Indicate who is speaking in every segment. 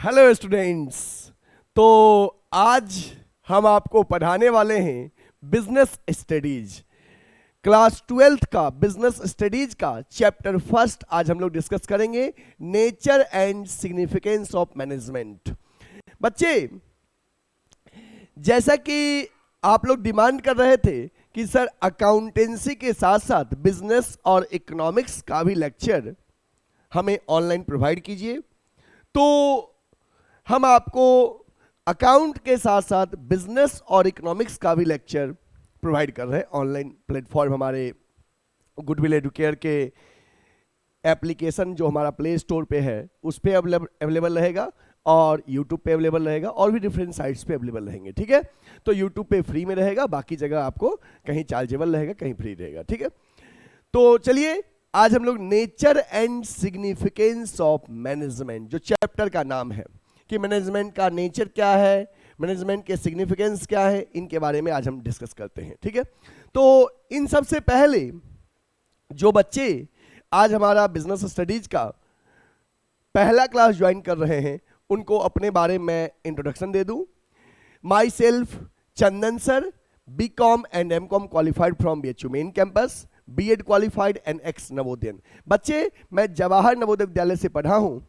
Speaker 1: Hello students. तो आज हम आपको पढ़ाने वाले हैं बिजनेस स्टडीज, क्लास 12th का बिजनेस स्टडीज का चैप्टर फर्स्ट। आज हम लोग डिस्कस करेंगे nature and significance of management. बच्चे, जैसा कि आप लोग डिमांड कर रहे थे कि सर अकाउंटेंसी के साथ साथ बिजनेस और इकोनॉमिक्स का भी लेक्चर हमें ऑनलाइन प्रोवाइड कीजिए, तो हम आपको अकाउंट के साथ साथ बिजनेस और इकोनॉमिक्स का भी लेक्चर प्रोवाइड कर रहे हैं। ऑनलाइन प्लेटफॉर्म हमारे गुडविल एडुकेयर के एप्लीकेशन जो हमारा प्ले स्टोर पे है उस पे अवेलेबल रहेगा और यूट्यूब पे अवेलेबल रहेगा और भी डिफरेंट साइट्स पे अवेलेबल रहेंगे। ठीक है, तो यूट्यूब पे फ्री में रहेगा, बाकी जगह आपको कहीं चार्जेबल रहेगा, कहीं फ्री रहेगा। ठीक है, तो चलिए आज हम लोग nature and significance of management, जो चैप्टर का नाम है कि मैनेजमेंट का नेचर क्या है, मैनेजमेंट के सिग्निफिकेंस क्या है, इनके बारे में आज हम डिस्कस करते हैं। ठीक है, तो इन सब से पहले जो बच्चे आज हमारा बिजनेस स्टडीज का पहला क्लास ज्वाइन कर रहे हैं उनको अपने बारे में इंट्रोडक्शन दे दूं। Myself Chandan sir, BCom and MCom qualified from BHU main campus, B.Ed qualified and ex Navodayan. बच्चे, मैं जवाहर नवोदय विद्यालय से पढ़ा हूं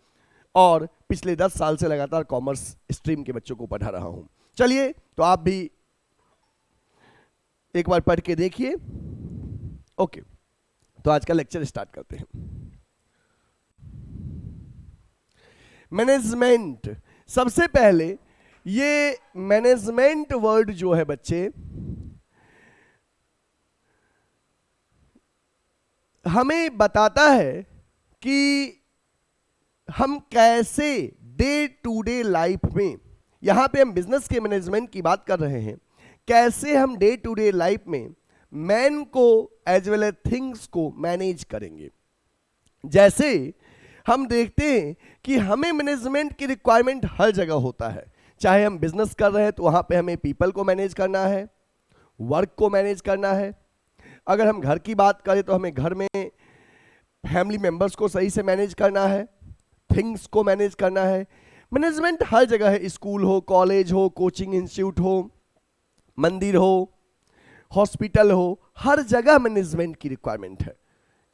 Speaker 1: और पिछले 10 साल से लगातार कॉमर्स स्ट्रीम के बच्चों को पढ़ा रहा हूं। चलिए, तो आप भी एक बार पढ़ के देखिए। ओके, तो आज का लेक्चर स्टार्ट करते हैं। मैनेजमेंट, सबसे पहले ये मैनेजमेंट वर्ड जो है बच्चे हमें बताता है कि हम कैसे डे टू डे लाइफ में, यहां पे हम बिजनेस के मैनेजमेंट की बात कर रहे हैं, कैसे हम डे टू डे लाइफ में मैन को एज वेल एज थिंग्स को मैनेज करेंगे। जैसे हम देखते हैं कि हमें मैनेजमेंट की रिक्वायरमेंट हर जगह होता है, चाहे हम बिजनेस कर रहे हैं तो वहां पे हमें पीपल को मैनेज करना है, वर्क को मैनेज करना है। अगर हम घर की बात करें तो हमें घर में फैमिली मेंबर्स को सही से मैनेज करना है, थिंग्स को मैनेज करना है। मैनेजमेंट हर जगह है, स्कूल हो, कॉलेज हो, कोचिंग इंस्टीट्यूट हो, मंदिर हो, हॉस्पिटल हो, हर जगह मैनेजमेंट की रिक्वायरमेंट है।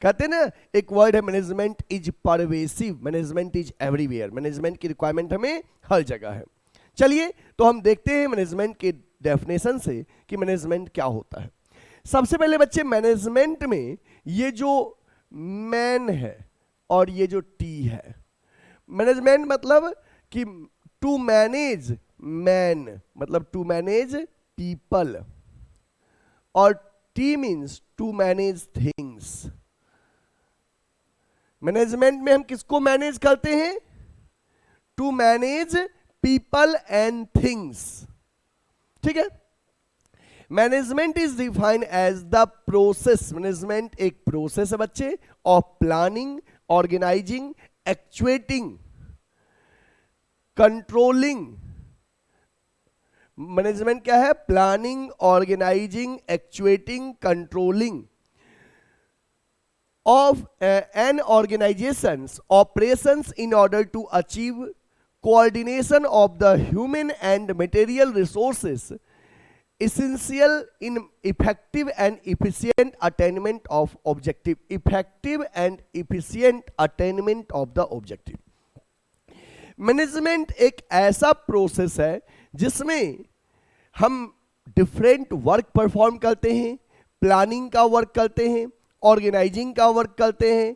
Speaker 1: कहते हैं ना, एक वर्ड है management is pervasive, management is everywhere. Management की रिक्वायरमेंट हमें हर जगह है। चलिए, तो हम देखते हैं मैनेजमेंट के डेफिनेशन से कि मैनेजमेंट क्या होता है। सबसे पहले बच्चे, मैनेजमेंट में ये जो मैन है और ये जो टी है, मैनेजमेंट मतलब कि टू मैनेज मैन मतलब टू मैनेज पीपल, और T means to manage things. Management में हम किसको मैनेज करते हैं? To manage people and things. ठीक है, management is defined as the process, management एक प्रोसेस है बच्चे, of planning, organising, actuating, controlling. Management क्या है? Planning, organising, actuating, controlling of an organisation's operations in order to achieve coordination of the human and material resources essential in effective and efficient attainment of objective, effective and efficient attainment of the objective। Management एक ऐसा process है जिसमें हम different work perform करते हैं, planning का work करते हैं, ऑर्गेनाइजिंग का वर्क करते हैं,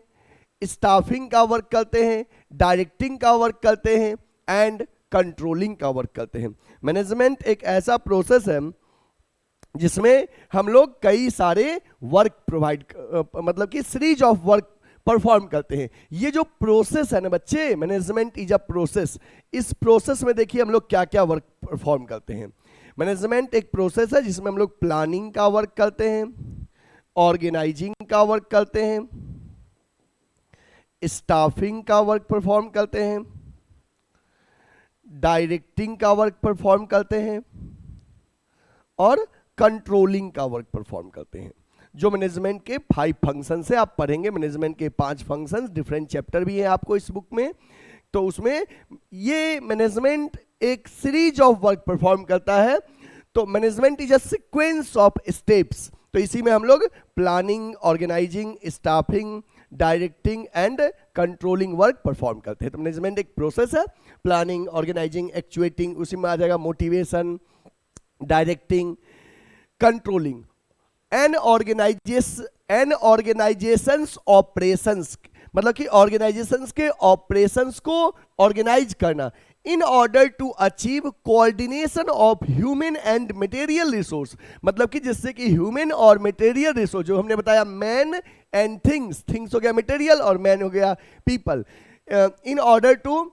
Speaker 1: स्टाफिंग का वर्क करते हैं, डायरेक्टिंग का वर्क करते हैं एंड कंट्रोलिंग का वर्क करते हैं। मैनेजमेंट एक ऐसा प्रोसेस है जिसमें हम लोग कई सारे वर्क प्रोवाइड मतलब कि सीरीज ऑफ वर्क परफॉर्म करते हैं। ये जो प्रोसेस है ना बच्चे, मैनेजमेंट इज अ प्रोसेस। इस प्रोसेस में देखिए हम लोग क्या क्या वर्क परफॉर्म करते हैं। मैनेजमेंट एक प्रोसेस है जिसमें हम लोग प्लानिंग का वर्क करते हैं, ऑर्गेनाइजिंग का वर्क करते हैं, स्टाफिंग का वर्क परफॉर्म करते हैं, डायरेक्टिंग का वर्क परफॉर्म करते हैं और कंट्रोलिंग का वर्क परफॉर्म करते हैं। जो मैनेजमेंट के 5 फंक्शन है आप पढ़ेंगे। मैनेजमेंट के 5 फंक्शंस, डिफरेंट चैप्टर भी है आपको इस बुक में तो उसमें ये मैनेजमेंट एक सीरीज ऑफ वर्क परफॉर्म करता है। तो management is a sequence of steps. तो इसी में हम लोग planning, organising, staffing, directing and controlling work perform करते हैं। तो मैनेजमेंट एक प्रोसेस है, प्लानिंग, ऑर्गेनाइजिंग, एक्चुएटिंग, उसी में आ जाएगा motivation, directing, controlling and organisation's operations, मतलब कि ऑर्गेनाइजेशंस के ऑपरेशंस को ऑर्गेनाइज करना in order to achieve coordination of human and material resource, मतलब कि जिससे कि ह्यूमन और मटेरियल रिसोर्स, जो हमने बताया मैन एंड थिंग्स, थिंग्स हो गया मटेरियल और मैन हो गया people, in order to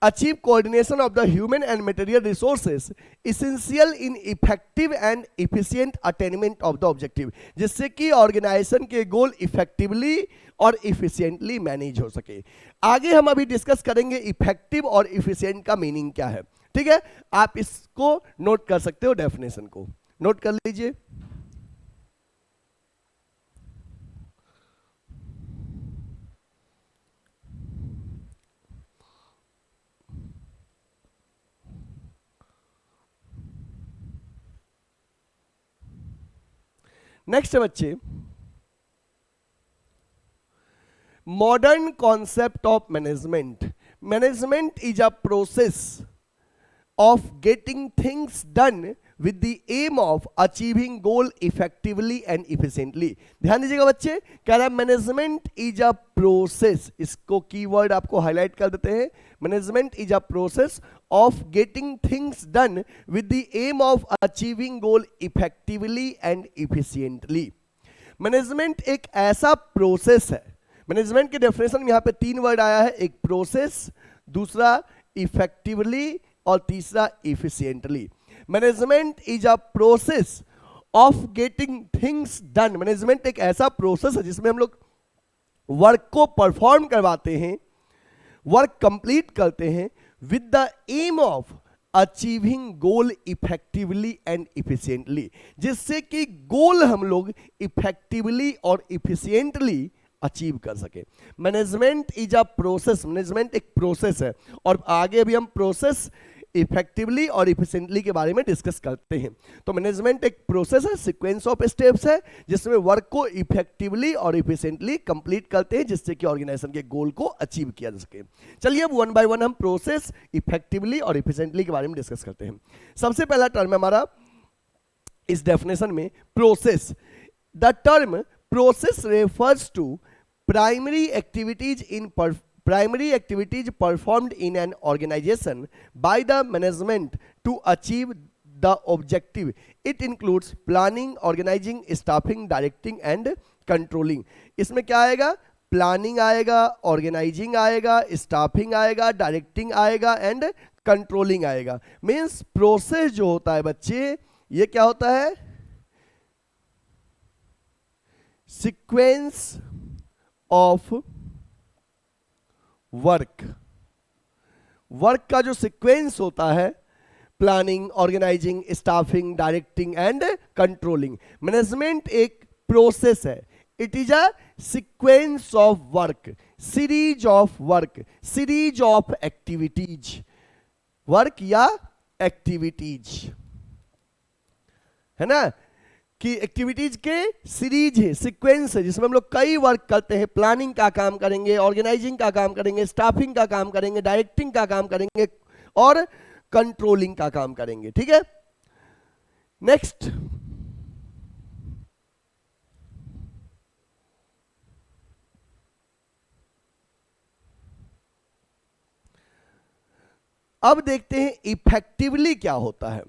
Speaker 1: achieve coordination of the human and material resources essential in effective and efficient attainment of the objective, जिससे कि ऑर्गेनाइजेशन के गोल इफेक्टिवली और इफिशिएंटली मैनेज हो सके। आगे हम अभी डिस्कस करेंगे इफेक्टिव और इफिशिएंट का मीनिंग क्या है। ठीक है, आप इसको नोट कर सकते हो, डेफिनेशन को नोट कर लीजिए। नेक्स्ट है बच्चे, modern concept of management. Management is a process of getting things done with the aim of achieving goal effectively and efficiently. ध्यान दीजिएगा बच्चे, कह रहा है मैनेजमेंट इज अ प्रोसेस, इसको कीवर्ड आपको हाईलाइट कर देते हैं। Management is a process of getting things done with the aim of achieving goal effectively and efficiently। Management एक ऐसा प्रोसेस है। मैनेजमेंट के डेफिनेशन में यहां पे 3 वर्ड आया है, एक प्रोसेस, दूसरा इफेक्टिवली और तीसरा efficiently. Management is a process of getting things done. Management एक ऐसा प्रोसेस है जिसमें हम लोग वर्क को परफॉर्म करवाते हैं, वर्क कंप्लीट करते हैं with the aim of achieving goal effectively and efficiently, जिससे कि गोल हम लोग इफेक्टिवली और इफिशिएंटली अचीव कर सके। Management is a process, management एक प्रोसेस है और आगे अभी हम प्रोसेस इफेक्टिवली और इफिशिएंटली के बारे में डिस्कस करते हैं। तो मैनेजमेंट एक प्रोसेस है, सीक्वेंस ऑफ स्टेप्स है जिसमें वर्क को इफेक्टिवली और इफिशिएंटली कंप्लीट करते हैं जिससे कि ऑर्गेनाइजेशन के गोल को अचीव किया जा सके। चलिए अब वन बाय वन हम प्रोसेस, इफेक्टिवली और इफिशिएंटली के बारे में डिस्कस करते हैं। सबसे पहला टर्म है हमारा इस डेफिनेशन में process. The term process refers to primary activities performed in an organization by the management to achieve the objective. It includes planning, organizing, staffing, directing and controlling. इसमें क्या आएगा? प्लानिंग आएगा, ऑर्गेनाइजिंग आएगा, staffing आएगा, directing आएगा and controlling आएगा। Means process जो होता है बच्चे, ये क्या होता है? सीक्वेंस ऑफ वर्क का जो सीक्वेंस होता है, planning, organising, staffing, directing and controlling. Management एक प्रोसेस है, it is a sequence of work, series of work, series of activities, work या एक्टिविटीज, है ना, कि एक्टिविटीज के सीरीज है, सीक्वेंस है जिसमें हम लोग कई वर्क करते हैं। प्लानिंग का काम करेंगे, ऑर्गेनाइजिंग का काम करेंगे, स्टाफिंग का काम करेंगे, डायरेक्टिंग का काम करेंगे और कंट्रोलिंग का काम करेंगे। ठीक है, नेक्स्ट अब देखते हैं इफेक्टिवली क्या होता है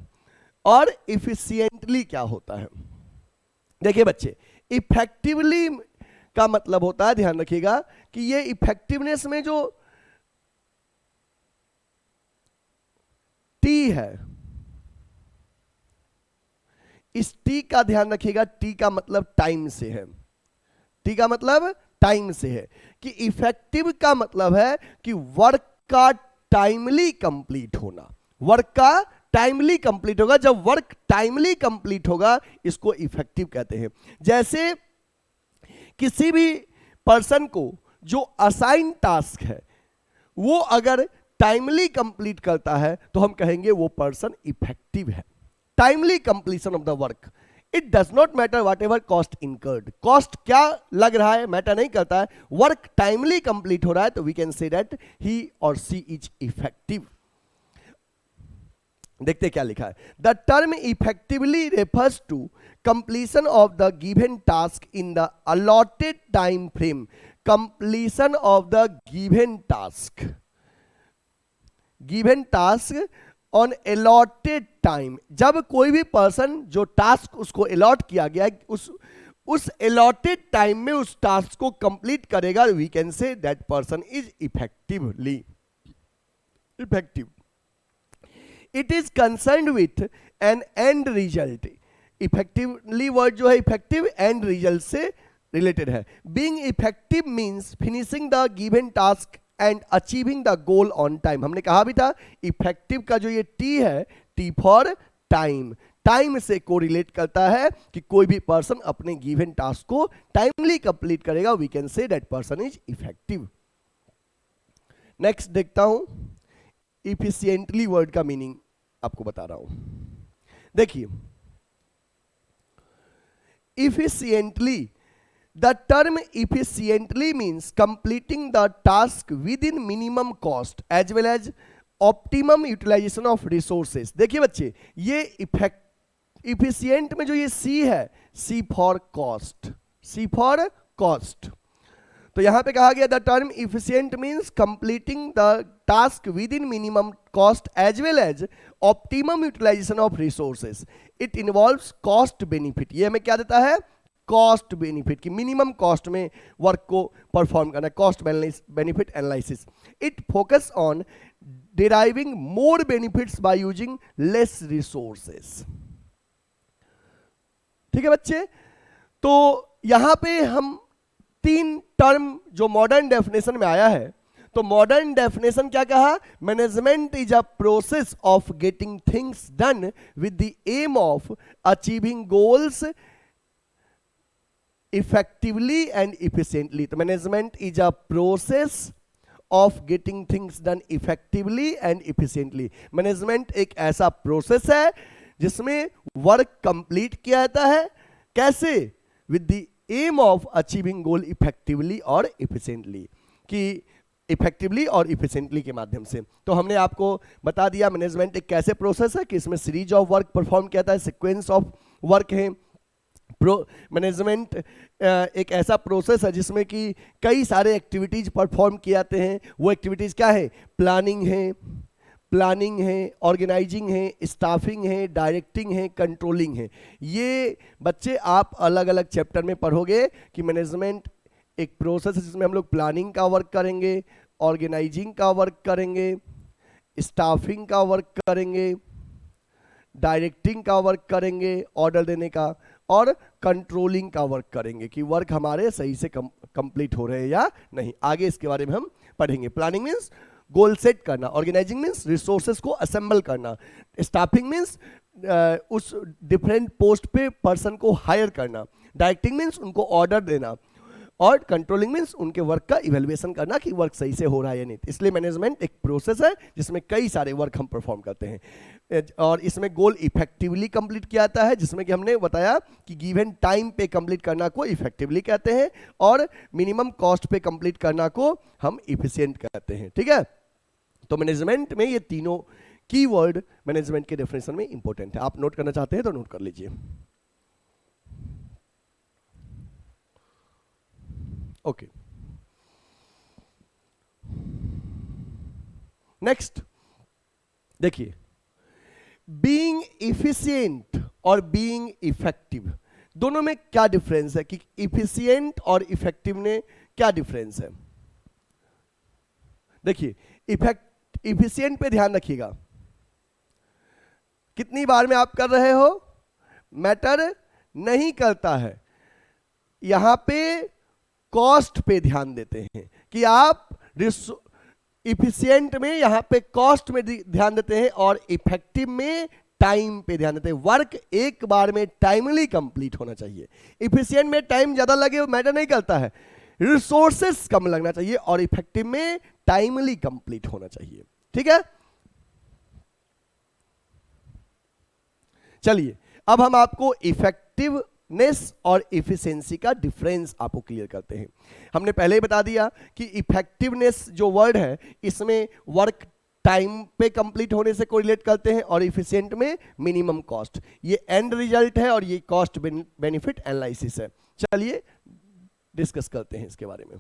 Speaker 1: और इफिशिएंटली क्या होता है। देखिए बच्चे, इफेक्टिवली का मतलब होता है, ध्यान रखिएगा कि ये इफेक्टिवनेस में जो टी है, इस टी का ध्यान रखिएगा, टी का मतलब टाइम से है, टी का मतलब टाइम से है, कि इफेक्टिव का मतलब है कि वर्क का टाइमली कंप्लीट होना, वर्क का टाइमली कंप्लीट होगा। जब वर्क टाइमली कंप्लीट होगा इसको इफेक्टिव कहते हैं। जैसे किसी भी पर्सन को जो असाइन टास्क है, वो अगर टाइमली कंप्लीट करता है तो हम कहेंगे वो पर्सन इफेक्टिव है। Timely completion of the work, it does not matter what ever cost incurred, cost क्या लग रहा है मैटर नहीं करता है, वर्क टाइमली कंप्लीट हो रहा है तो we can say that he or she is effective. देखते क्या लिखा है, the term effectively refers to completion of the given task in the allotted time frame. Completion of the given task, given task on allotted time, जब कोई भी person जो task उसको allot किया गया उस अलॉटेड टाइम में उस टास्क को कंप्लीट करेगा, we can say that person is effectively effective. It is concerned with an end result, effectively word जो है इफेक्टिव एंड रिजल्ट से रिलेटेड है। Being effective means finishing the given task and achieving the goal on time. हमने कहा भी था effective का जो ये टी है, टी फॉर टाइम, टाइम से कोरिलेट करता है कि कोई भी पर्सन अपने गिवन टास्क को टाइमली कंप्लीट करेगा, we can say that person is effective. Next देखता हूं, इफिशिएंटली वर्ड का मीनिंग आपको बता रहा हूं। देखिए, efficiently, the term efficiently means completing the task within minimum cost as well as optimum utilization of resources। देखिए बच्चे, ये इफिशिएंट में जो ये सी है, C for cost, C for cost, तो यहां पे कहा गया the term efficient means completing the task within minimum cost as well as optimum utilisation of resources. It involves cost benefit, ये हमें क्या देता है, कॉस्ट बेनिफिट की मिनिमम कॉस्ट में वर्क को परफॉर्म करना, cost benefit analysis. It focus on deriving more benefits by using less resources. ठीक है बच्चे, तो यहां पे हम तीन टर्म जो मॉडर्न डेफिनेशन में आया है, तो मॉडर्न डेफिनेशन क्या कहा, management is a process of getting things done with the aim of achieving goals effectively and efficiently। तो management is a process of getting things done effectively and efficiently. Management एक ऐसा process है जिसमें work complete किया जाता है, कैसे, with the aim of achieving goal effectively और इफिशिएंटली, कि इफेक्टिवली और इफिशिएंटली के माध्यम से। तो हमने आपको बता दिया मैनेजमेंट एक कैसे प्रोसेस है कि इसमें सीरीज ऑफ वर्क परफॉर्म किया जाता है, सिक्वेंस ऑफ वर्क है। मैनेजमेंट एक ऐसा प्रोसेस है जिसमें कि कई सारे एक्टिविटीज परफॉर्म किए जाते हैं। वो एक्टिविटीज क्या है, प्लानिंग है, ऑर्गेनाइजिंग है, स्टाफिंग है, डायरेक्टिंग है, कंट्रोलिंग है। ये बच्चे आप अलग अलग चैप्टर में पढ़ोगे कि मैनेजमेंट एक प्रोसेस है जिसमें हम लोग प्लानिंग का वर्क करेंगे, ऑर्गेनाइजिंग का वर्क करेंगे, स्टाफिंग का वर्क करेंगे, डायरेक्टिंग का वर्क करेंगे, ऑर्डर देने का, और कंट्रोलिंग का वर्क करेंगे कि वर्क हमारे सही से कंप्लीट हो रहे हैं या नहीं। आगे इसके बारे में हम पढ़ेंगे। प्लानिंग मीन्स गोल सेट करना, ऑर्गेनाइजिंग मीन्स रिसोर्सेज को असेंबल करना, स्टाफिंग मीन्स उस डिफरेंट पोस्ट पे पर्सन को हायर करना, डायरेक्टिंग मीन्स उनको ऑर्डर देना, और कंट्रोलिंग मीन्स उनके वर्क का इवेल्युएशन करना कि वर्क सही से हो रहा है या नहीं। इसलिए मैनेजमेंट एक प्रोसेस है जिसमें कई सारे वर्क हम परफॉर्म करते हैं, और इसमें गोल इफेक्टिवली कंप्लीट किया जाता है, जिसमें कि हमने बताया कि गिवन टाइम पे कंप्लीट करना को इफेक्टिवली कहते हैं, और मिनिमम कॉस्ट पे कंप्लीट करना को हम इफिशिएंट कहते हैं। ठीक है, तो मैनेजमेंट में ये तीनों कीवर्ड मैनेजमेंट के डेफिनेशन में इंपॉर्टेंट है। आप नोट करना चाहते हैं तो नोट कर लीजिए। ओके, नेक्स्ट देखिए, बीइंग इफिशिएंट और बीइंग इफेक्टिव दोनों में क्या डिफरेंस है, कि इफिशिएंट और इफेक्टिव में क्या डिफरेंस है। देखिए, इफिशिएंट पे ध्यान रखिएगा, कितनी बार में आप कर रहे हो मैटर नहीं करता है। यहां पे कॉस्ट पे ध्यान देते हैं कि आप इफिशिएंट में यहां पे कॉस्ट में ध्यान देते हैं, और इफेक्टिव में टाइम पे ध्यान देते हैं। वर्क एक बार में टाइमली कंप्लीट होना चाहिए। इफिशिएंट में टाइम ज्यादा लगे वो मैटर नहीं करता है, रिसोर्सेस कम लगना चाहिए, और इफेक्टिव में टाइमली कंप्लीट होना चाहिए। ठीक है, चलिए अब हम आपको इफेक्टिवनेस और इफिशिएंसी का डिफरेंस आपको क्लियर करते हैं। हमने पहले ही बता दिया कि इफेक्टिवनेस जो वर्ड है इसमें वर्क टाइम पे कंप्लीट होने से कोरिलेट करते हैं और इफिशिएंट में मिनिमम कॉस्ट, ये एंड रिजल्ट है और ये कॉस्ट बेनिफिट एनालिसिस है। चलिए डिस्कस करते हैं इसके बारे में।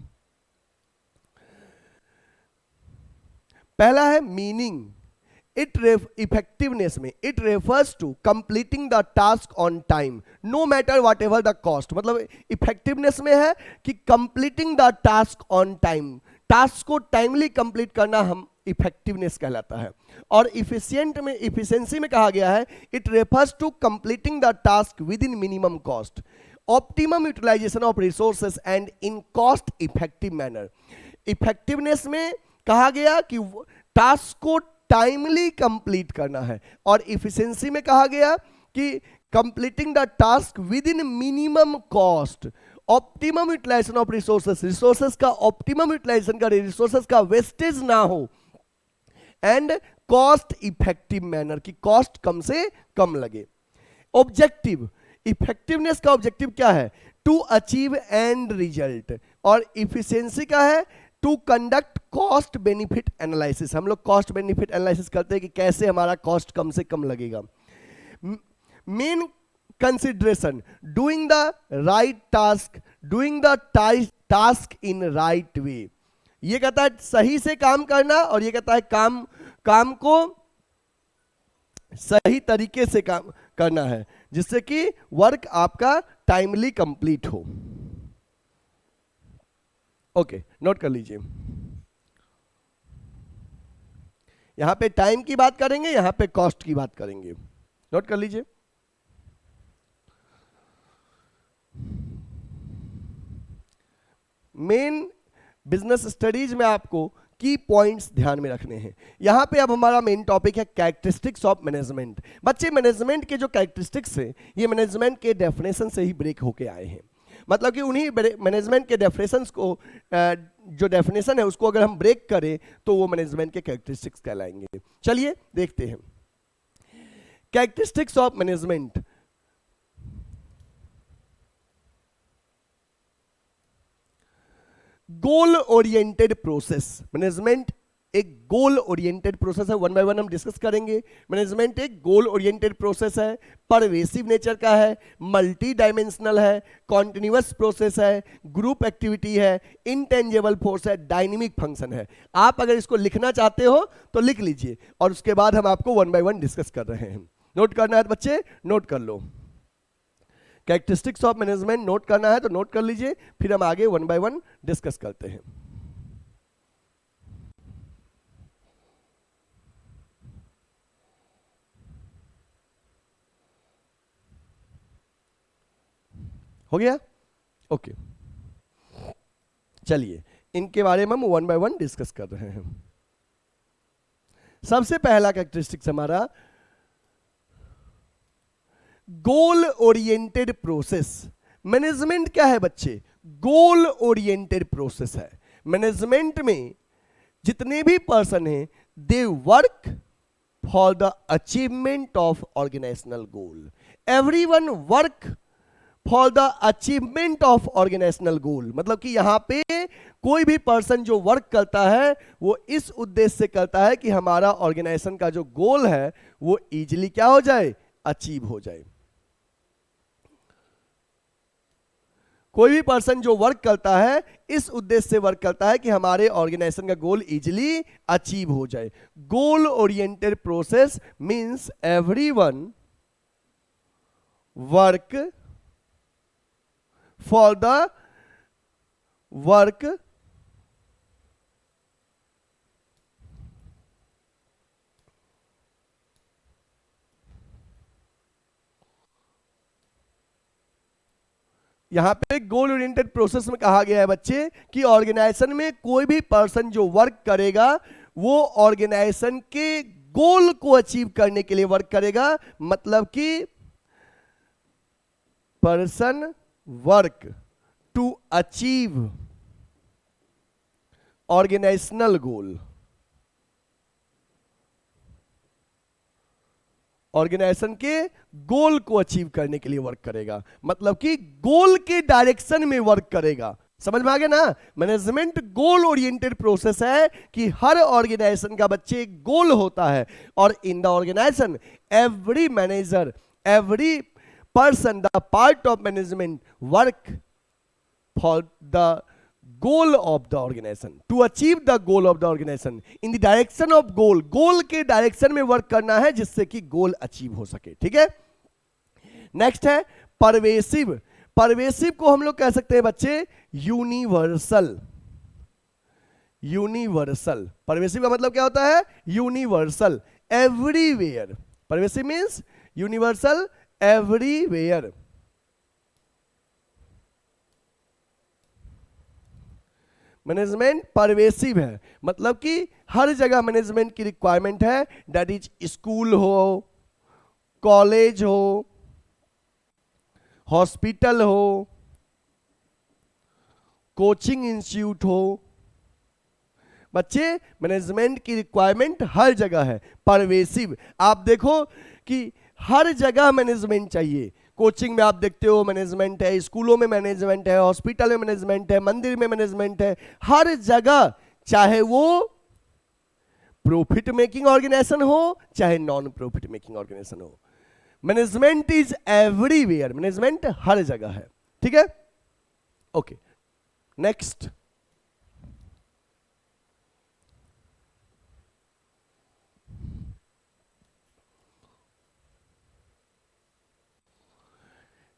Speaker 1: पहला है मीनिंग। इफेक्टिवनेस में it refers to completing the task on time no matter whatever the cost. मतलब इफेक्टिवनेस में है कि completing the task on time, task को टाइमली कंप्लीट करना हम इफेक्टिवनेस कहलाता है। और इफिशिएंट में, इफिशिएंसी में कहा गया है it refers to completing the task within minimum cost, optimum utilisation of resources and in cost effective manner. Effectiveness में कहा गया कि टास्क को टाइमली कंप्लीट करना है और इफिशिएंसी में कहा गया कि completing the task within minimum cost, optimum utilisation of resources, resources का ऑप्टिमम यूटिलाइजेशन करें, रिसोर्सेस का वेस्टेज ना हो, एंड कॉस्ट इफेक्टिव मैनर की कॉस्ट कम से कम लगे। ऑब्जेक्टिव, इफेक्टिवनेस का ऑब्जेक्टिव क्या है? टू अचीव एंड रिजल्ट, और इफिशिएंसी का है to conduct cost benefit analysis. हम लोग कॉस्ट बेनिफिट एनालिसिस करते हैं कि कैसे हमारा कॉस्ट कम से कम लगेगा। Main consideration doing the right task, doing the task in right way. ये कहता है सही से काम करना और ये कहता है काम को सही तरीके से काम करना है जिससे कि वर्क आपका टाइमली कंप्लीट हो। ओके, नोट कर लीजिए। यहां पे टाइम की बात करेंगे, यहां पे कॉस्ट की बात करेंगे। नोट कर लीजिए। मेन बिजनेस स्टडीज में आपको की पॉइंट्स ध्यान में रखने हैं। यहां पे अब हमारा मेन टॉपिक है कैरेक्टरिस्टिक्स ऑफ मैनेजमेंट। बच्चे, मैनेजमेंट के जो कैरेक्टरिस्टिक्स हैं ये मैनेजमेंट के डेफिनेशन से ही ब्रेक होके आए हैं। मतलब कि उन्हीं मैनेजमेंट के डेफिनेशंस को, जो डेफिनेशन है उसको अगर हम ब्रेक करें तो वो मैनेजमेंट के कैरेक्टरिस्टिक्स कहलाएंगे। चलिए देखते हैं characteristics of management. Goal oriented process, management एक गोल ओरिएंटेड प्रोसेस है। वन बाय वन हम डिस्कस करेंगे। मैनेजमेंट एक गोल ओरिएंटेड प्रोसेस है, परवेसिव नेचर का है, मल्टी डायमेंशनल है, कॉन्टिन्यूअस प्रोसेस है, ग्रुप एक्टिविटी है, इंटेंजिबल फोर्स है, डायनेमिक फंक्शन है। आप अगर इसको लिखना चाहते हो तो लिख लीजिए और उसके बाद हम आपको वन बाय वन डिस्कस कर रहे हैं। नोट करना है तो बच्चे नोट कर लो। कैरेक्टरिस्टिक्स ऑफ मैनेजमेंट नोट करना है तो नोट कर लीजिए, फिर हम आगे वन बाय वन डिस्कस करते हैं। हो गया? ओके, चलिए इनके बारे में हम वन बाय वन डिस्कस कर रहे हैं। सबसे पहला कैरेक्टरिस्टिक्स हमारा गोल ओरिएंटेड प्रोसेस। मैनेजमेंट क्या है बच्चे? गोल ओरिएंटेड प्रोसेस है। मैनेजमेंट में जितने भी पर्सन हैं they work for the achievement of organisational goal. Everyone work for the achievement of organisational goal. मतलब कि यहां पे कोई भी पर्सन जो वर्क करता है वो इस उद्देश्य से करता है कि हमारा ऑर्गेनाइजेशन का जो गोल है वो इजीली क्या हो जाए? अचीव हो जाए। कोई भी पर्सन जो वर्क करता है इस उद्देश्य से वर्क करता है कि हमारे ऑर्गेनाइजेशन का गोल इजीली अचीव हो जाए। गोल oriented process means everyone work for the work यहां पे गोल ओरिएंटेड प्रोसेस में कहा गया है बच्चे कि ऑर्गेनाइजेशन में कोई भी पर्सन जो वर्क करेगा वो ऑर्गेनाइजेशन के गोल को अचीव करने के लिए वर्क करेगा। मतलब कि person work to achieve organisational goal, organisation के गोल को अचीव करने के लिए वर्क करेगा, मतलब कि गोल के डायरेक्शन में वर्क करेगा। समझ में आ गया ना? मैनेजमेंट गोल ओरिएंटेड प्रोसेस है कि हर ऑर्गेनाइजेशन का बच्चे एक गोल होता है, और in the organisation every manager, every person, the part of management work for the goal of the organisation, to achieve the goal of the organisation in the direction of goal, goal के direction में work करना है जिससे कि goal achieve हो सके। ठीक है, नेक्स्ट है परवेसिव। परवेसिव को हम लोग कह सकते हैं बच्चे यूनिवर्सल। यूनिवर्सल, परवेसिव का मतलब क्या होता है? Universal, everywhere. Pervasive means universal, everywhere. Management pervasive है, मतलब कि हर जगह मैनेजमेंट की रिक्वायरमेंट है, दैट इज स्कूल हो, कॉलेज हो, हॉस्पिटल हो, कोचिंग इंस्टीट्यूट हो। बच्चे मैनेजमेंट की रिक्वायरमेंट हर जगह है, परवेसिव। आप देखो कि हर जगह मैनेजमेंट चाहिए। कोचिंग में आप देखते हो मैनेजमेंट है, स्कूलों में मैनेजमेंट है, हॉस्पिटल में मैनेजमेंट है, मंदिर में मैनेजमेंट है, हर जगह, चाहे वो प्रॉफिट मेकिंग ऑर्गेनाइजेशन हो चाहे नॉन प्रॉफिट मेकिंग ऑर्गेनाइजेशन हो, मैनेजमेंट इज एवरीवेयर, मैनेजमेंट हर जगह है। ठीक है, ओके, नेक्स्ट।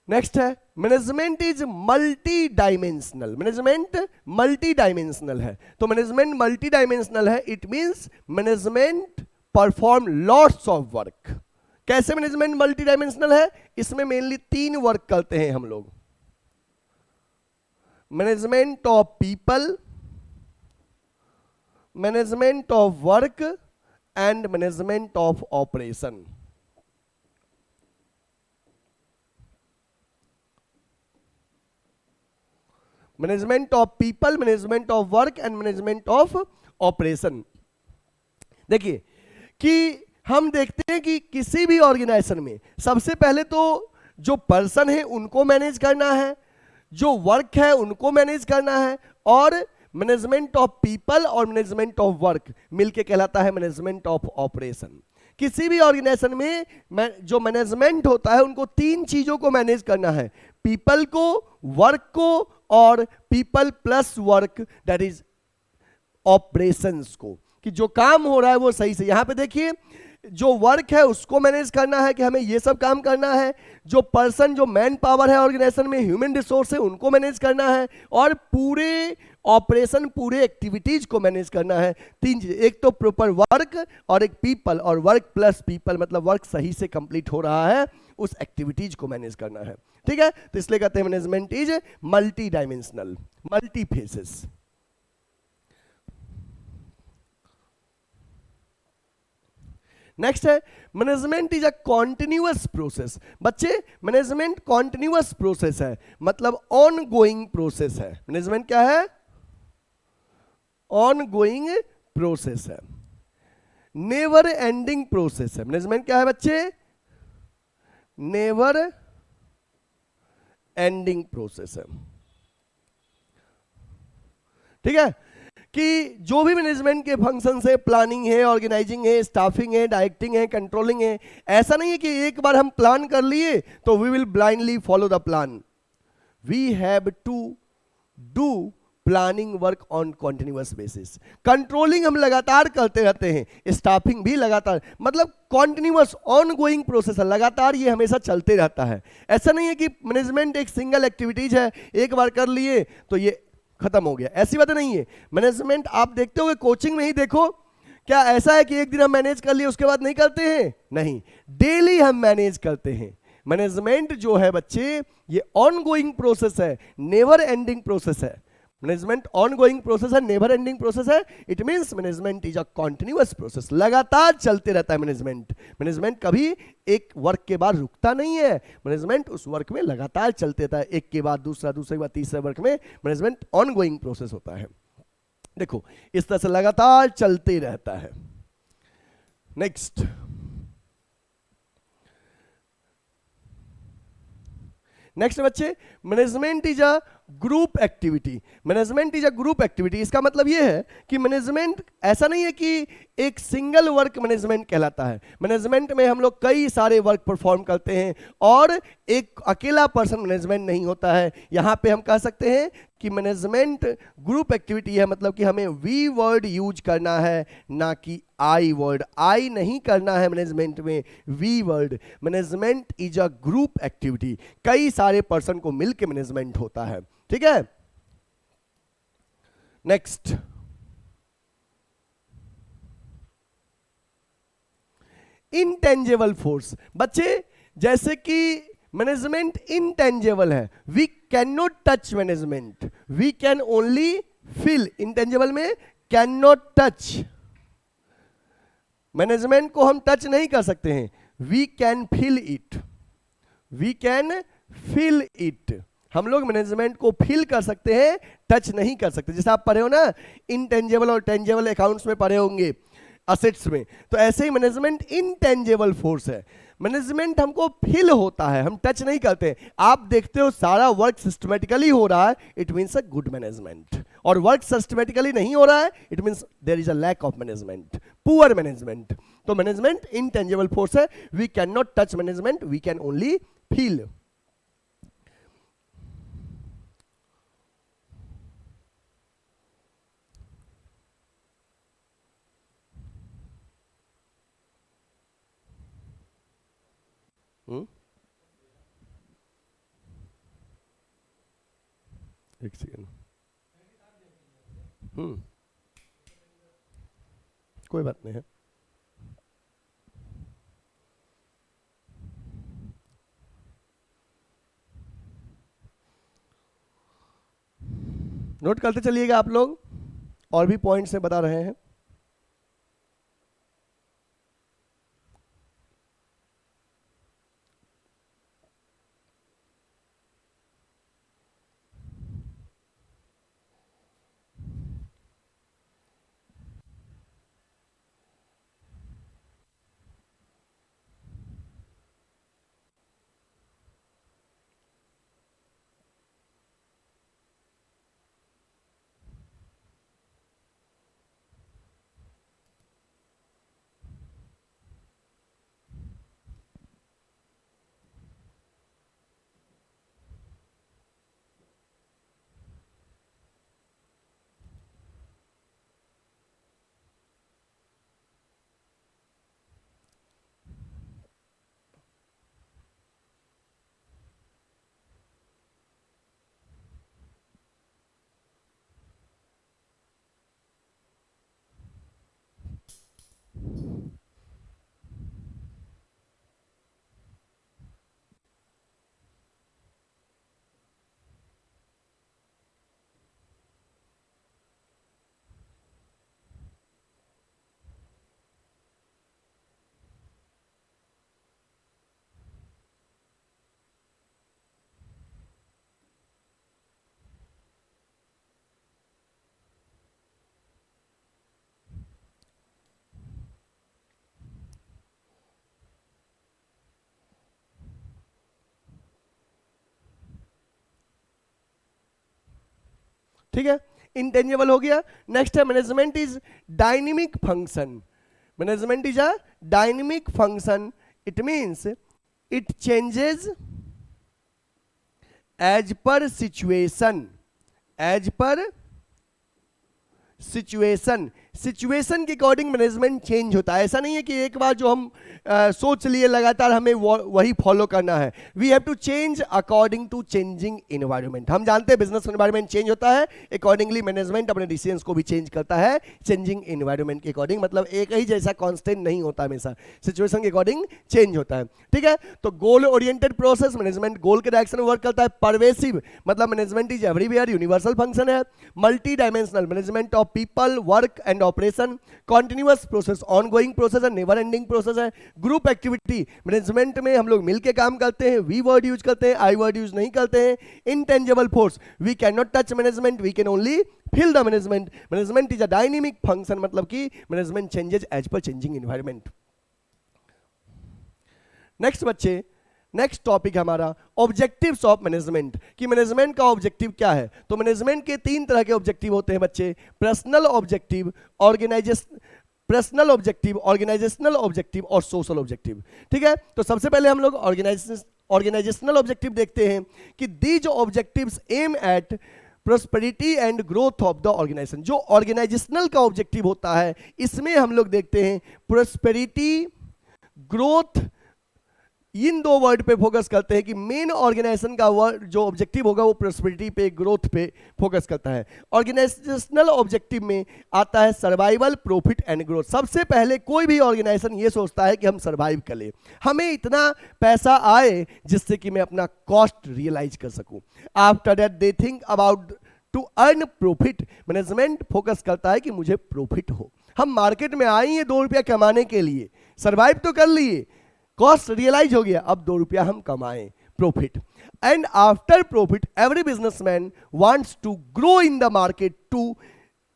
Speaker 1: नेक्स्ट है management is multi dimensional. Management multi dimensional है, तो मैनेजमेंट मल्टी डायमेंशनल है, it means management perform lots of work. कैसे मैनेजमेंट मल्टी डायमेंशनल है? इसमें मेनली 3 वर्क करते हैं हम लोग, management of people, management of work and management of operation. Management of people, management of work and management of operation. देखिए कि हम देखते हैं कि किसी भी ऑर्गेनाइजेशन में सबसे पहले तो जो पर्सन है उनको मैनेज करना है, जो वर्क है उनको मैनेज करना है, और मैनेजमेंट ऑफ पीपल और मैनेजमेंट ऑफ वर्क मिलके कहलाता है मैनेजमेंट ऑफ ऑपरेशन। किसी भी ऑर्गेनाइजेशन में जो मैनेजमेंट होता है उनको 3 चीजों को मैनेज करना है, पीपल को, वर्क को और people plus work, that is operations को, कि जो काम हो रहा है वो सही से। यहां पे देखिए जो वर्क है उसको मैनेज करना है कि हमें ये सब काम करना है, जो पर्सन, जो मैन पावर है ऑर्गेनाइजेशन में, ह्यूमन रिसोर्स है, उनको मैनेज करना है, और पूरे ऑपरेशन, पूरे एक्टिविटीज को मैनेज करना है। 3 चीज, एक तो प्रॉपर वर्क और एक पीपल, और वर्क प्लस पीपल मतलब वर्क सही से कंप्लीट हो रहा है, उस एक्टिविटीज को मैनेज करना है। ठीक है, तो इसलिए कहते हैं management is multi dimensional, multi faces. Next है management is a continuous process. बच्चे मैनेजमेंट कॉन्टिन्यूअस प्रोसेस है, मतलब ऑन गोइंग प्रोसेस है। मैनेजमेंट क्या है? ऑन गोइंग प्रोसेस है, नेवर एंडिंग प्रोसेस है। मैनेजमेंट क्या है बच्चे? नेवर एंडिंग प्रोसेस है। ठीक है, कि जो भी मैनेजमेंट के फंक्शन है, प्लानिंग है, ऑर्गेनाइजिंग है, स्टाफिंग है, डायरेक्टिंग है, कंट्रोलिंग है, ऐसा नहीं है कि एक बार हम प्लान कर लिए तो we will blindly follow the plan. We have to do planning work on continuous basis. Controlling हम लगातार करते रहते हैं, स्टाफिंग भी लगातार, मतलब कॉन्टिन्यूअस ऑन गोइंग प्रोसेस है, लगातार ये हमेशा चलते रहता है। ऐसा नहीं है कि मैनेजमेंट एक सिंगल एक्टिविटीज है, एक बार कर लिए तो ये खत्म हो गया, ऐसी बात नहीं है। मैनेजमेंट आप देखते हो कोचिंग में ही देखो, क्या ऐसा है कि एक दिन हम मैनेज कर लिए उसके बाद नहीं करते हैं? नहीं, डेली हम मैनेज करते हैं। मैनेजमेंट जो है बच्चे ये ऑन गोइंग प्रोसेस है, नेवर एंडिंग प्रोसेस है। मैनेजमेंट ऑन गोइंग प्रोसेस है, नेवर एंडिंग प्रोसेस है। It means management is a continuous process, लगातार चलते रहता है मैनेजमेंट। मैनेजमेंट कभी एक वर्क के बाद रुकता नहीं है, मैनेजमेंट उस वर्क में लगातार चलते रहता है, एक के बाद दूसरा, दूसरे के बाद तीसरा वर्क में मैनेजमेंट ऑन गोइंग प्रोसेस होता है। देखो इस तरह से लगातार चलते रहता है। नेक्स्ट, नेक्स्ट बच्चे, management is a group activity. Management is a group activity, इसका मतलब यह है कि मैनेजमेंट ऐसा नहीं है कि एक सिंगल वर्क मैनेजमेंट कहलाता है। मैनेजमेंट में हम लोग कई सारे वर्क परफॉर्म करते हैं और एक अकेला पर्सन मैनेजमेंट नहीं होता है। यहां पे हम कह सकते हैं कि मैनेजमेंट ग्रुप एक्टिविटी है, मतलब कि हमें वी वर्ड यूज करना है, ना कि आई वर्ड। आई नहीं करना है मैनेजमेंट में, we word. Management is a group activity, कई सारे पर्सन को मिलकर मैनेजमेंट होता है। ठीक है, नेक्स्ट, इनटेंजेबल फोर्स। बच्चे जैसे कि मैनेजमेंट इनटेंजेबल है, we can not touch management, we can only feel. Intangible में कैन नॉट टच, मैनेजमेंट को हम टच नहीं कर सकते हैं, we can feel it, we can feel it. हम लोग मैनेजमेंट को फील कर सकते हैं, टच नहीं कर सकते। जैसे आप पढ़े हो ना, इनटेंजेबल और टेंजेबल अकाउंट्स में पढ़े होंगे, असेट्स में, तो ऐसे ही मैनेजमेंट इनटेंजेबल फोर्स है। मैनेजमेंट हमको फील होता है, हम टच नहीं करते। आप देखते हो सारा वर्क सिस्टमेटिकली हो रहा है, it means a good management. और वर्क सिस्टमेटिकली नहीं हो रहा है, it means there is a lack of management, poor management. तो मैनेजमेंट इनटेंजेबल फोर्स है, we can not touch management, we can only feel. एक सेकेंड, कोई बात नहीं है। नोट करते चलिएगा आप लोग, और भी पॉइंट्स से बता रहे हैं। ठीक है, इंटेंजिबल हो गया। नेक्स्ट है management is dynamic function. Management is a dynamic function, it means it changes as per situation, as per situation. Situation के अकॉर्डिंग मैनेजमेंट चेंज होता है। ऐसा नहीं है कि एक बार जो हम सोच लिए लगातार हमें वही फॉलो करना है। We have to change according to changing environment. हम जानते हैं बिजनेस इन्वायरमेंट चेंज होता है, अकॉर्डिंगली मैनेजमेंट अपने डिसीजंस को भी चेंज करता है चेंजिंग इन्वायरमेंट के अकॉर्डिंग। मतलब एक ही जैसा कांस्टेंट नहीं होता, हमेशा सिचुएशन के अकॉर्डिंग चेंज होता है। ठीक है, तो goal oriented process, management goal के डायरेक्शन में वर्क करता है। परवेसिव मतलब management is everywhere, universal function है। Multi dimensional management of people, work and operation, continuous process ongoing process है, नेवर एंडिंग प्रोसेस है। ग्रुप एक्टिविटी मैनेजमेंट में हम लोग मिलके काम करते हैं, वी वर्ड यूज करते हैं, आई वर्ड यूज नहीं करते हैं। Intangible force, we can not touch management, we can only feel the management. Management is a dynamic function, मतलब कि management changes as per changing environment. Next बच्चे, नेक्स्ट टॉपिक हमारा objectives of management, कि management का objective क्या है। तो management के 3 तरह के ऑब्जेक्टिव होते हैं बच्चे, पर्सनल ऑब्जेक्टिव, ऑर्गेनाइजेशनल ऑब्जेक्टिव और सोशल ऑब्जेक्टिव। ठीक है, तो सबसे पहले हम लोग ऑर्गेनाइजेशनल ऑब्जेक्टिव देखते हैं कि these objectives aim at prosperity and growth of the organisation. जो ऑर्गेनाइजेशनल का ऑब्जेक्टिव होता है, इसमें हम लोग देखते हैं प्रोस्पेरिटी, ग्रोथ, इन 2 वर्ड पे फोकस करते हैं कि मेन ऑर्गेनाइजेशन का वर्ड जो ऑब्जेक्टिव होगा वो प्रोस्पेरिटी पे, ग्रोथ पे फोकस करता है। ऑर्गेनाइजेशनल ऑब्जेक्टिव में आता है सर्वाइवल, प्रॉफिट एंड ग्रोथ। सबसे पहले कोई भी ऑर्गेनाइजेशन ये सोचता है कि हम सर्वाइव कर ले, हमें इतना पैसा आए जिससे कि मैं अपना कॉस्ट रियलाइज कर सकूं। After that they think about to earn profit. Management focus करता है कि मुझे प्रॉफिट हो, हम मार्केट में आए हैं 2 रुपया कमाने के लिए, सर्वाइव तो कर लिए, कॉस्ट रियलाइज हो गया, अब 2 रुपया हम कमाएं, profit. And after profit every businessman wants to grow in the market to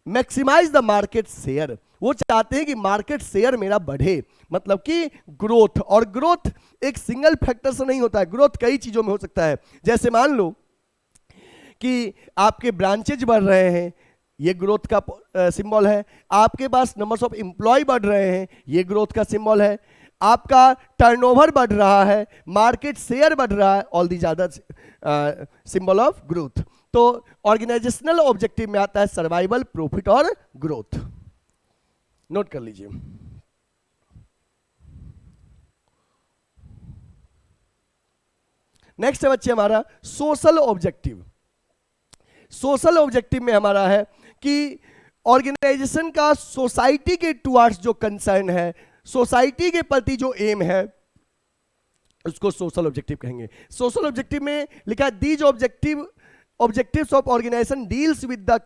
Speaker 1: maximise the market share. वो चाहते हैं कि मार्केट शेयर मेरा बढ़े, मतलब कि ग्रोथ। और ग्रोथ एक सिंगल फैक्टर से नहीं होता है, ग्रोथ कई चीजों में हो सकता है। जैसे मान लो कि आपके ब्रांचेज बढ़ रहे हैं, ये ग्रोथ का सिंबल है। आपके पास नंबर्स ऑफ एम्प्लॉय बढ़ रहे हैं, ये ग्रोथ का सिंबल है। आपका टर्नओवर बढ़ रहा है, मार्केट शेयर बढ़ रहा है, all these are symbol of growth. तो ऑर्गेनाइजेशनल ऑब्जेक्टिव में आता है सर्वाइवल, प्रॉफिट और ग्रोथ। नोट कर लीजिए। नेक्स्ट है बच्चे हमारा सोशल ऑब्जेक्टिव। सोशल ऑब्जेक्टिव में हमारा है कि ऑर्गेनाइजेशन का सोसाइटी के टुवर्ड्स जो कंसर्न है, सोसाइटी के प्रति जो एम है, उसको सोशल ऑब्जेक्टिव कहेंगे। सोशल ऑब्जेक्टिव में लिखा है these objectives of organisation deals with the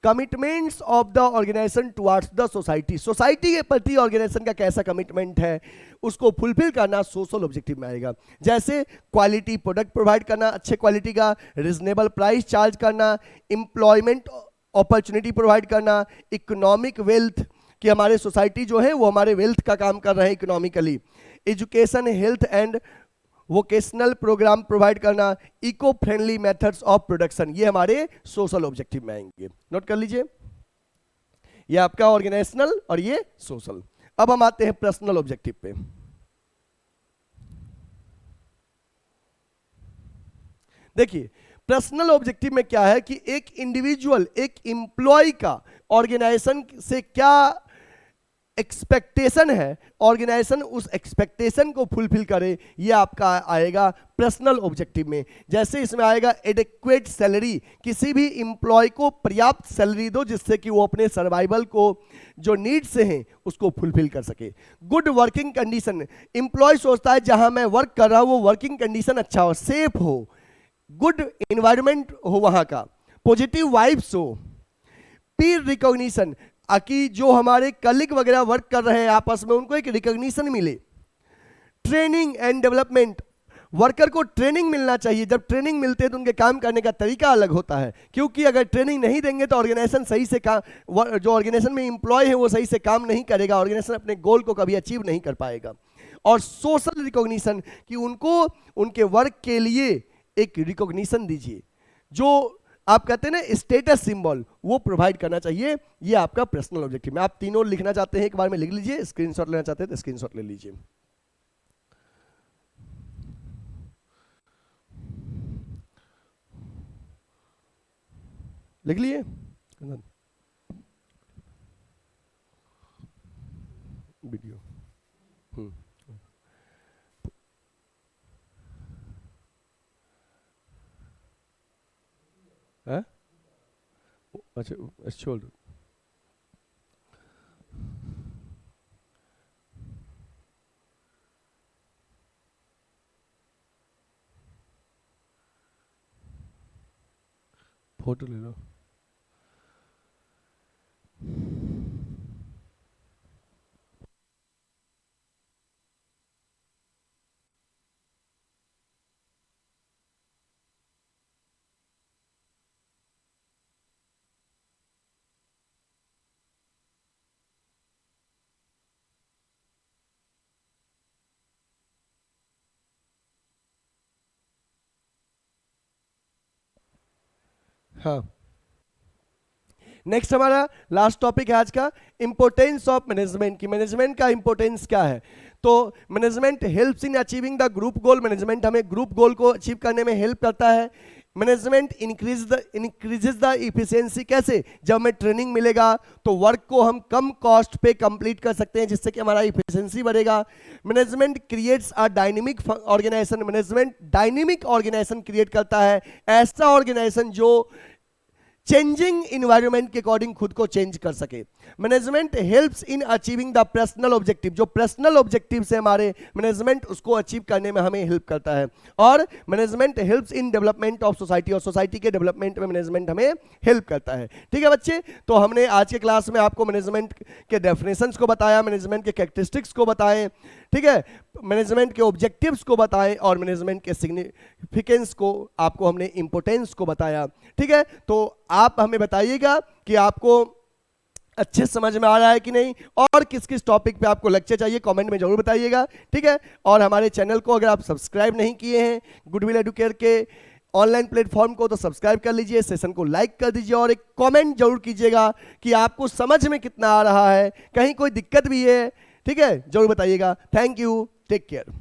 Speaker 1: commitments of the organisation towards the society. Society के प्रति ऑर्गेनाइजेशन का कैसा कमिटमेंट है, उसको फुलफिल करना सोशल ऑब्जेक्टिव में आएगा। जैसे क्वालिटी प्रोडक्ट प्रोवाइड करना, अच्छे क्वालिटी का, रिजनेबल प्राइस चार्ज करना, एम्प्लॉयमेंट अपॉर्चुनिटी प्रोवाइड करना, इकोनॉमिक वेल्थ, कि हमारे सोसाइटी जो है वो हमारे वेल्थ का काम कर रहे हैं economically, education, health and vocational programme provide करना, eco friendly methods of production, ये हमारे सोशल ऑब्जेक्टिव में आएंगे। नोट कर लीजिए, ये आपका ऑर्गेनाइजेशनल और ये सोशल। अब हम आते हैं पर्सनल ऑब्जेक्टिव पे। देखिए पर्सनल ऑब्जेक्टिव में क्या है कि एक इंडिविजुअल, एक एम्प्लॉय का ऑर्गेनाइजेशन से क्या एक्सपेक्टेशन है, ऑर्गेनाइजेशन उस एक्सपेक्टेशन को फुलफिल करे, ये आपका आएगा पर्सनल ऑब्जेक्टिव में। जैसे इसमें आएगा एडिक्वेट सैलरी, किसी भी एम्प्लॉय को पर्याप्त सैलरी दो जिससे कि वो अपने सर्वाइवल को जो नीड्स हैं उसको फुलफिल कर सके। गुड वर्किंग कंडीशन, एम्प्लॉय सोचता है जहां मैं वर्क कर रहा हूं वो वर्किंग कंडीशन अच्छा हो, सेफ हो, गुड एनवायरमेंट हो वहां का, पॉजिटिव वाइब्स हो। पीर रिकॉग्निशन, कि जो हमारे कलीग वगैरह वर्क कर रहे हैं आपस में उनको एक रिकॉग्निशन मिले। ट्रेनिंग एंड डेवलपमेंट, वर्कर को ट्रेनिंग मिलना चाहिए, जब ट्रेनिंग मिलते हैं तो उनके काम करने का तरीका अलग होता है, क्योंकि अगर ट्रेनिंग नहीं देंगे तो ऑर्गेनाइजेशन सही से काम, जो ऑर्गेनाइजेशन में एम्प्लॉय है वो सही से काम नहीं करेगा, ऑर्गेनाइजेशन अपने गोल को कभी अचीव नहीं कर पाएगा। और सोशल रिकॉग्निशन, कि उनको उनके वर्क के लिए एक रिकॉग्निशन दीजिए, जो आप कहते हैं ना स्टेटस सिंबल, वो प्रोवाइड करना चाहिए। ये आपका पर्सनल ऑब्जेक्टिव में। आप तीनों लिखना चाहते हैं एक बार में लिख लीजिए, स्क्रीनशॉट लेना चाहते हैं तो स्क्रीनशॉट ले लीजिए। लिख लिए वीडियो। है अच्छा छोड़ दो। फोटो ले लो। हाँ, नेक्स्ट हमारा लास्ट टॉपिक है आज का, इंपोर्टेंस ऑफ मैनेजमेंट की मैनेजमेंट का इंपोर्टेंस क्या है। तो management helps in achieving the group goal, management हमें ग्रुप गोल को अचीव करने में हेल्प करता है। मैनेजमेंट इंक्रीजेज द इफिशियंसी, कैसे, जब हमें ट्रेनिंग मिलेगा तो वर्क को हम कम कॉस्ट पे कंप्लीट कर सकते हैं, जिससे कि हमारा इफिशियंसी बढ़ेगा। Management creates a dynamic organisation, management dynamic organisation create करता है, ऐसा ऑर्गेनाइजेशन जो चेंजिंग इन्वायरमेंट के अकॉर्डिंग खुद को चेंज कर सके। Management helps in achieving the personal objective, जो पर्सनल ऑब्जेक्टिव से हमारे, मैनेजमेंट उसको अचीव करने में हमें हेल्प करता है। और management helps in development of society, और सोसाइटी के डेवलपमेंट में मैनेजमेंट हमें हेल्प करता है। ठीक है बच्चे, तो हमने आज के क्लास में आपको मैनेजमेंट के डेफिनेशंस को बताया, मैनेजमेंट के कैरेक्टरिस्टिक्स को बताएं, ठीक है, मैनेजमेंट के ऑब्जेक्टिव्स को बताएं, और मैनेजमेंट के सिग्निफिकेंस को, आपको हमने इंपोर्टेंस को बताया। ठीक है, तो आप हमें बताइएगा कि आपको अच्छे समझ में आ रहा है कि नहीं, और किस किस टॉपिक पे आपको लेक्चर चाहिए, कमेंट में जरूर बताइएगा। ठीक है, और हमारे चैनल को अगर आप सब्सक्राइब नहीं किए हैं गुडविल एडुकेयर के ऑनलाइन प्लेटफॉर्म को, तो सब्सक्राइब कर लीजिए, सेशन को लाइक कर दीजिए, और एक कमेंट जरूर कीजिएगा कि आपको समझ में कितना आ रहा है, कहीं कोई दिक्कत भी है, ठीक है, जरूर बताइएगा। Thank you, take care.